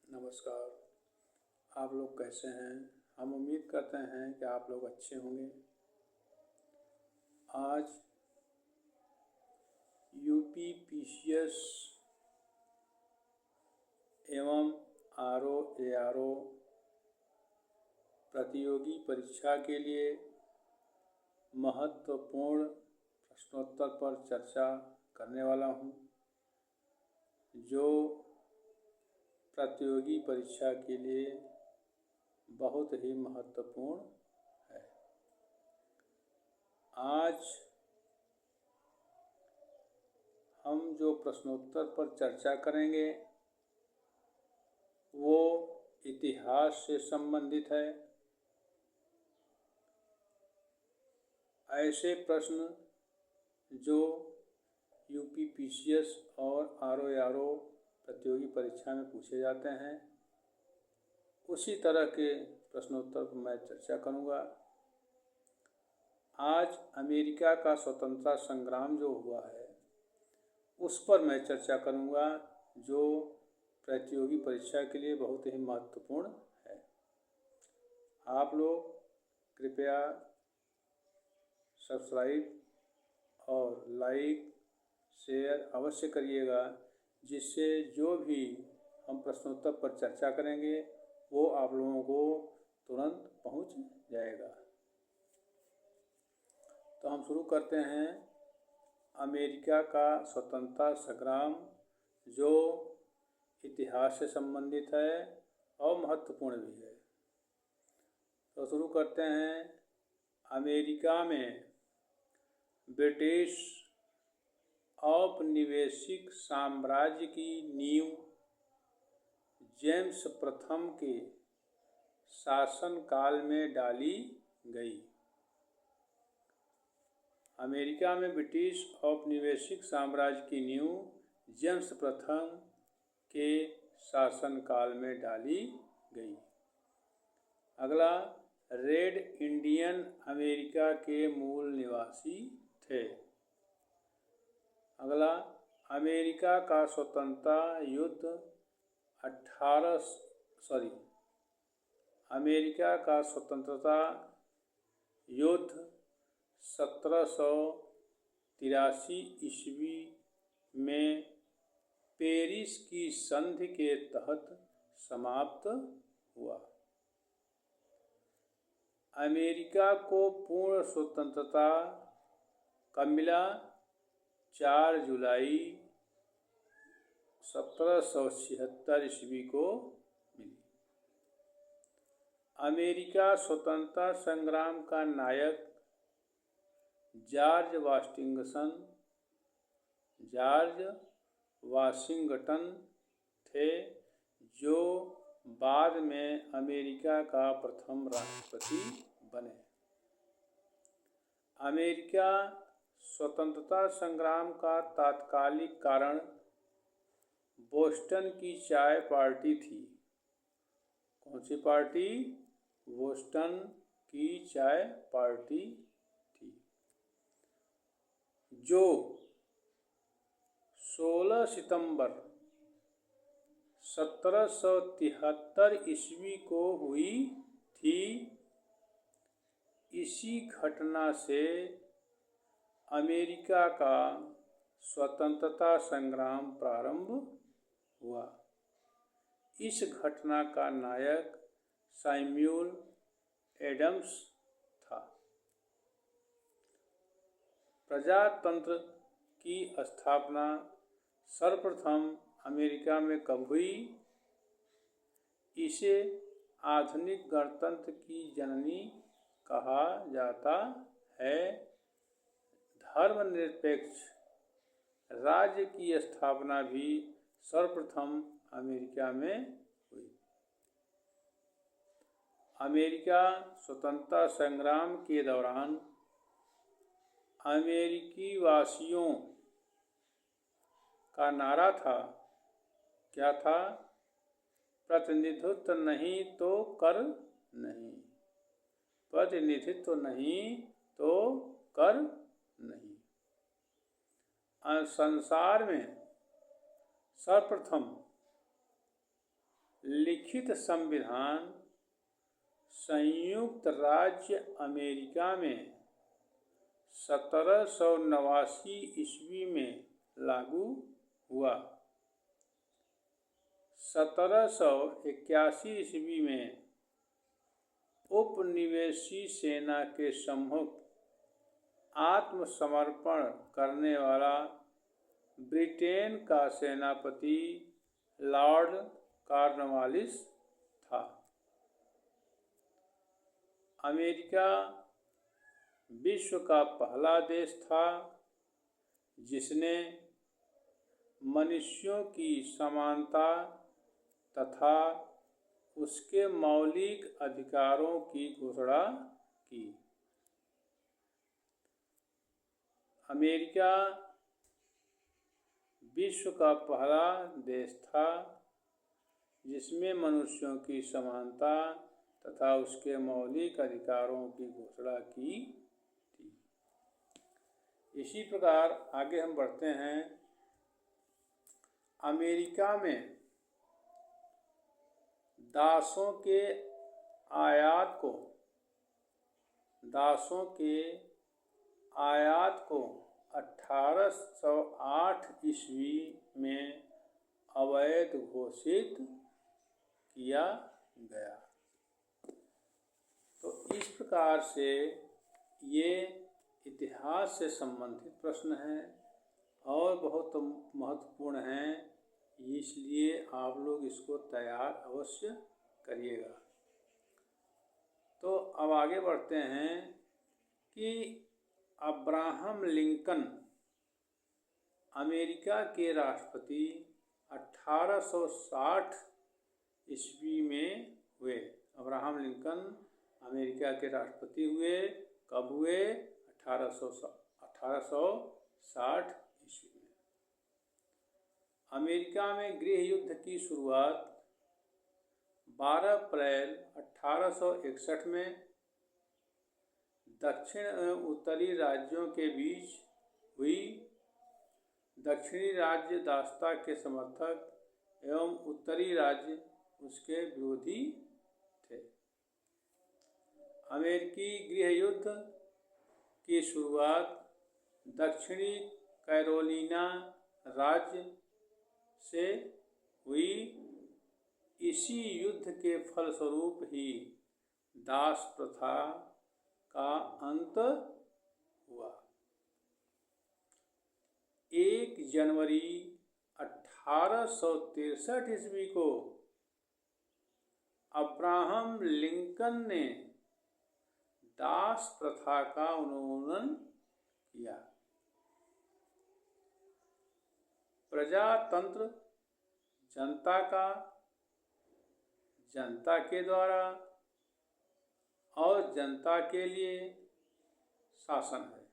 नमस्कार। आप लोग कैसे हैं? हम उम्मीद करते हैं कि आप लोग अच्छे होंगे। आज यूपी पीसीएस एवं आरओ एआरओ प्रतियोगी परीक्षा के लिए महत्वपूर्ण प्रश्नोत्तर पर चर्चा करने वाला हूं, जो प्रतियोगी परीक्षा के लिए बहुत ही महत्वपूर्ण है। आज हम जो प्रश्नोत्तर पर चर्चा करेंगे वो इतिहास से संबंधित है। ऐसे प्रश्न जो यूपी पीसीएस और आरओ एआरओ प्रतियोगी परीक्षा में पूछे जाते हैं, उसी तरह के प्रश्नोत्तर पर मैं चर्चा करूंगा। आज अमेरिका का स्वतंत्रता संग्राम जो हुआ है उस पर मैं चर्चा करूंगा, जो प्रतियोगी परीक्षा के लिए बहुत ही महत्वपूर्ण है। आप लोग कृपया सब्सक्राइब और लाइक शेयर अवश्य करिएगा, जिससे जो भी हम प्रश्नोत्तर पर चर्चा करेंगे वो आप लोगों को तुरंत पहुंच जाएगा। तो हम शुरू करते हैं। अमेरिका का स्वतंत्रता संग्राम जो इतिहास से संबंधित है और महत्वपूर्ण भी है। तो शुरू करते हैं। अमेरिका में ब्रिटिश औपनिवेशिक साम्राज्य की नींव जेम्स प्रथम के शासनकाल में डाली गई। अमेरिका में ब्रिटिश औपनिवेशिक साम्राज्य की नींव जेम्स प्रथम के शासनकाल में डाली गई। अगला, रेड इंडियन अमेरिका के मूल निवासी थे। अगला, अमेरिका का स्वतंत्रता युद्ध अमेरिका का स्वतंत्रता युद्ध 1783 ईस्वी में पेरिस की संधि के तहत समाप्त हुआ। अमेरिका को पूर्ण स्वतंत्रता कब मिला? 4 जुलाई 1776 ईस्वी को मिली। अमेरिका स्वतंत्रता संग्राम का नायक जॉर्ज वाशिंगटन थे, जो बाद में अमेरिका का प्रथम राष्ट्रपति बने। अमेरिका स्वतंत्रता संग्राम का तात्कालिक कारण बोस्टन की चाय पार्टी थी। कौन सी पार्टी? बोस्टन की चाय पार्टी थी, जो 16 सितंबर 1773 ईस्वी को हुई थी। इसी घटना से अमेरिका का स्वतंत्रता संग्राम प्रारंभ हुआ। इस घटना का नायक सैमुअल एडम्स था। प्रजातंत्र की स्थापना सर्वप्रथम अमेरिका में कब हुई? इसे आधुनिक गणतंत्र की जननी कहा जाता है। धर्मनिरपेक्ष राज्य की स्थापना भी सर्वप्रथम अमेरिका में हुई। अमेरिका स्वतंत्रता संग्राम के दौरान अमेरिकी वासियों का नारा था, क्या था? प्रतिनिधित्व नहीं तो कर नहीं। प्रतिनिधित्व नहीं तो कर नहीं। संसार में सर्वप्रथम लिखित संविधान संयुक्त राज्य अमेरिका में 1789 ईस्वी में लागू हुआ। 1781 ईस्वी में उपनिवेशी सेना के सम्मुख आत्मसमर्पण करने वाला ब्रिटेन का सेनापति लॉर्ड कॉर्नवालिस था। अमेरिका विश्व का पहला देश था जिसने मनुष्यों की समानता तथा उसके मौलिक अधिकारों की घोषणा की। अमेरिका विश्व का पहला देश था जिसमें मनुष्यों की समानता तथा उसके मौलिक अधिकारों की घोषणा की थी। इसी प्रकार आगे हम बढ़ते हैं। अमेरिका में दासों के आयात को 1808 ईस्वी में अवैध घोषित किया गया। तो इस प्रकार से ये इतिहास से संबंधित प्रश्न हैं और बहुत महत्वपूर्ण हैं, इसलिए आप लोग इसको तैयार अवश्य करिएगा। तो अब आगे बढ़ते हैं कि अब्राहम लिंकन अमेरिका के राष्ट्रपति 1860 ईस्वी में हुए। अब्राहम लिंकन अमेरिका के राष्ट्रपति हुए। कब हुए? 1860 ईस्वी में। अमेरिका में गृह युद्ध की शुरुआत 12 अप्रैल 1861 में दक्षिण एवं उत्तरी राज्यों के बीच हुई। दक्षिणी राज्य दासता के समर्थक एवं उत्तरी राज्य उसके विरोधी थे। अमेरिकी गृह युद्ध की शुरुआत दक्षिणी कैरोलिना राज्य से हुई। इसी युद्ध के फलस्वरूप ही दास प्रथा का अंत हुआ। 1 जनवरी 1863 ईस्वी को अब्राहम लिंकन ने दास प्रथा का उन्मूलन किया। प्रजातंत्र जनता के द्वारा और जनता के लिए शासन है।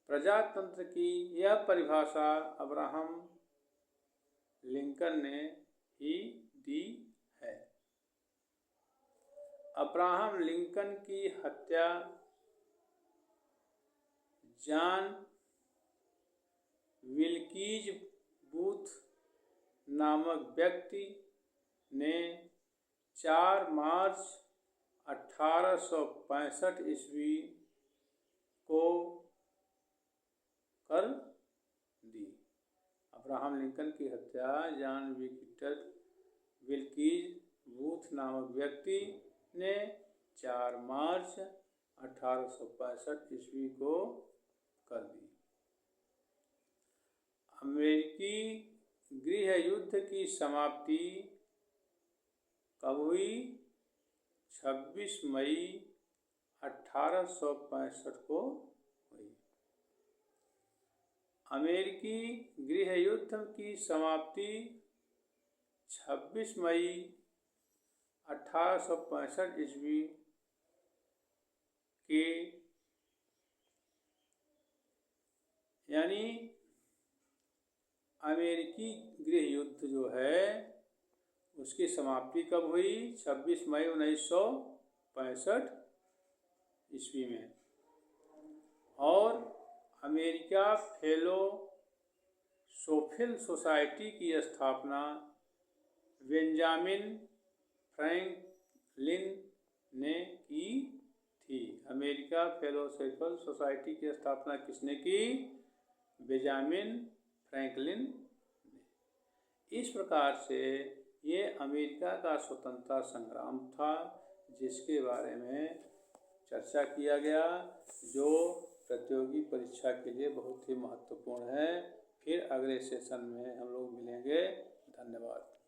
प्रजातंत्र की यह परिभाषा अब्राहम लिंकन ने ही दी है। अब्राहम लिंकन की हत्या जॉन विल्कीज बूथ नामक व्यक्ति ने 4 मार्च 1865 ईस्वी को कर दी। अब्राहम लिंकन की हत्या जॉन विल्कीज बूथ नामक व्यक्ति ने 4 मार्च 1865 ईस्वी को कर दी। अमेरिकी गृह युद्ध की समाप्ति कब हुई? 26 मई 1865 को हुई। अमेरिकी गृह युद्ध की समाप्ति 26 मई 1865 ईस्वी के यानी अमेरिकी गृह युद्ध जो है उसकी समाप्ति कब हुई? 26 मई 1965 ईस्वी में। और अमेरिका फेलोसोफिल सोसाइटी की स्थापना बेंजामिन फ्रैंकलिन ने की थी। अमेरिका फिलोसॉफिकल सोसाइटी की स्थापना किसने की? बेंजामिन फ्रैंकलिन ने। इस प्रकार से ये अमेरिका का स्वतंत्रता संग्राम था जिसके बारे में चर्चा किया गया, जो प्रतियोगी परीक्षा के लिए बहुत ही महत्वपूर्ण है। फिर अगले सेशन में हम लोग मिलेंगे। धन्यवाद।